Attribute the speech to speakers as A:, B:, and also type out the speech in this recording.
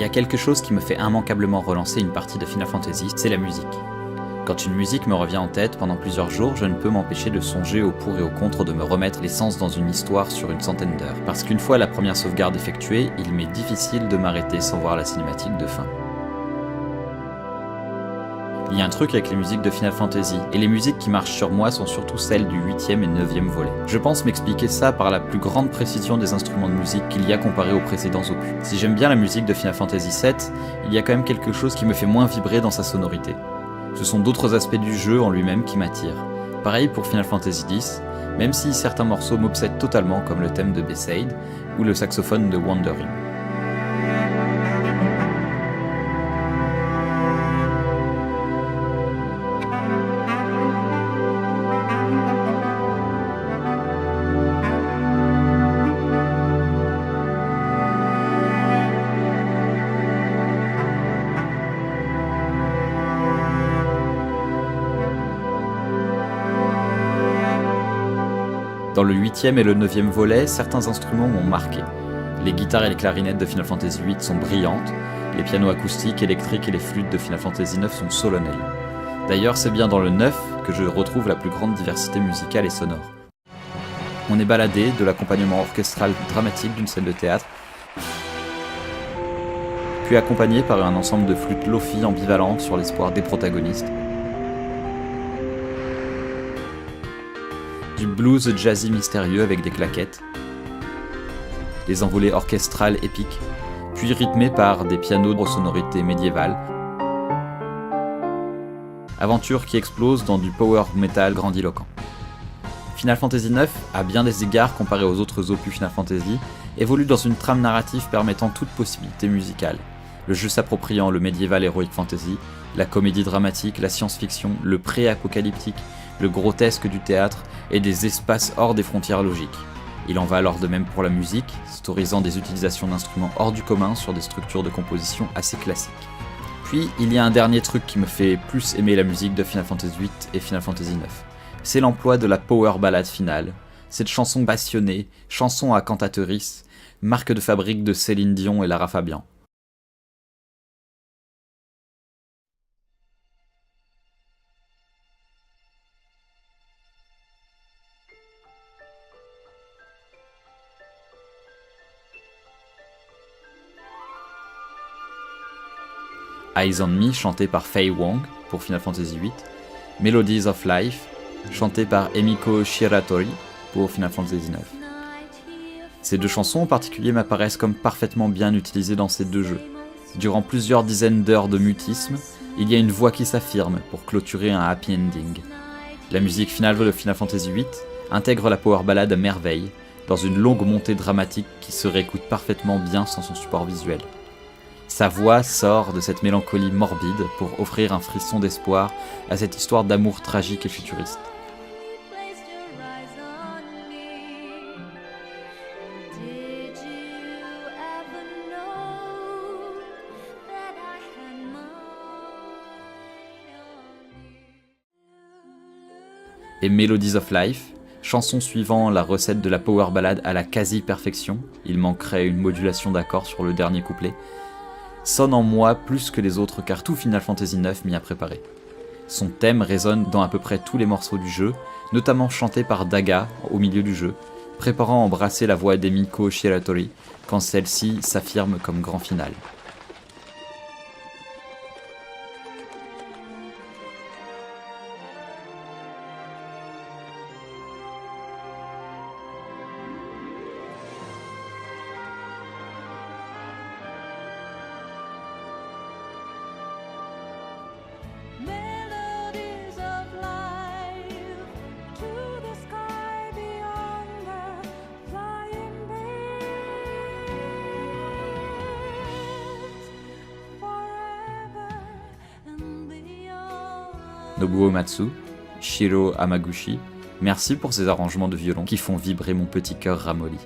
A: a quelque chose qui me fait immanquablement relancer une partie de Final Fantasy, c'est la musique. Quand une musique me revient en tête pendant plusieurs jours, je ne peux m'empêcher de songer au pour et au contre de me remettre les sens dans une histoire sur une centaine d'heures. Parce qu'une fois la première sauvegarde effectuée, il m'est difficile de m'arrêter sans voir la cinématique de fin. Il y a un truc avec les musiques de Final Fantasy, et les musiques qui marchent sur moi sont surtout celles du 8e et 9e volet. Je pense m'expliquer ça par la plus grande précision des instruments de musique qu'il y a comparé aux précédents opus. Si j'aime bien la musique de Final Fantasy VII, il y a quand même quelque chose qui me fait moins vibrer dans sa sonorité. Ce sont d'autres aspects du jeu en lui-même qui m'attirent. Pareil pour Final Fantasy X, même si certains morceaux m'obsèdent totalement comme le thème de Besaid ou le saxophone de Wandering. Dans le 8e et le 9e volet, certains instruments m'ont marqué. Les guitares et les clarinettes de Final Fantasy VIII sont brillantes, les pianos acoustiques, électriques et les flûtes de Final Fantasy IX sont solennels. D'ailleurs, c'est bien dans le 9 que je retrouve la plus grande diversité musicale et sonore. On est baladé de l'accompagnement orchestral dramatique d'une scène de théâtre, puis accompagné par un ensemble de flûtes lofi ambivalentes sur l'espoir des protagonistes, du blues jazzy mystérieux avec des claquettes, des envolées orchestrales épiques, puis rythmées par des pianos aux sonorités médiévales, aventure qui explose dans du power metal grandiloquent. Final Fantasy IX, à bien des égards comparé aux autres opus Final Fantasy, évolue dans une trame narrative permettant toute possibilité musicale, le jeu s'appropriant le médiéval heroic fantasy, la comédie dramatique, la science-fiction, le pré-apocalyptique, le grotesque du théâtre et des espaces hors des frontières logiques. Il en va alors de même pour la musique, autorisant des utilisations d'instruments hors du commun sur des structures de composition assez classiques. Puis, il y a un dernier truc qui me fait plus aimer la musique de Final Fantasy VIII et Final Fantasy IX. C'est l'emploi de la power ballade finale, cette chanson passionnée, chanson à cantatrice, marque de fabrique de Céline Dion et Lara Fabian. Eyes on Me, chanté par Faye Wong pour Final Fantasy VIII, Melodies of Life, chanté par Emiko Shiratori pour Final Fantasy IX. Ces deux chansons en particulier m'apparaissent comme parfaitement bien utilisées dans ces deux jeux. Durant plusieurs dizaines d'heures de mutisme, il y a une voix qui s'affirme pour clôturer un happy ending. La musique finale de Final Fantasy VIII intègre la power ballade à merveille, dans une longue montée dramatique qui se réécoute parfaitement bien sans son support visuel. Sa voix sort de cette mélancolie morbide pour offrir un frisson d'espoir à cette histoire d'amour tragique et futuriste. Et Melodies of Life, chanson suivant la recette de la power ballade à la quasi-perfection, il manquerait une modulation d'accords sur le dernier couplet, sonne en moi plus que les autres car tout Final Fantasy IX m'y a préparé. Son thème résonne dans à peu près tous les morceaux du jeu, notamment chanté par Daga au milieu du jeu, préparant à embrasser la voix d'Emiko Shiratori quand celle-ci s'affirme comme grand final. Nobuo Matsu, Shiro Hamaguchi, merci pour ces arrangements de violon qui font vibrer mon petit cœur ramolli.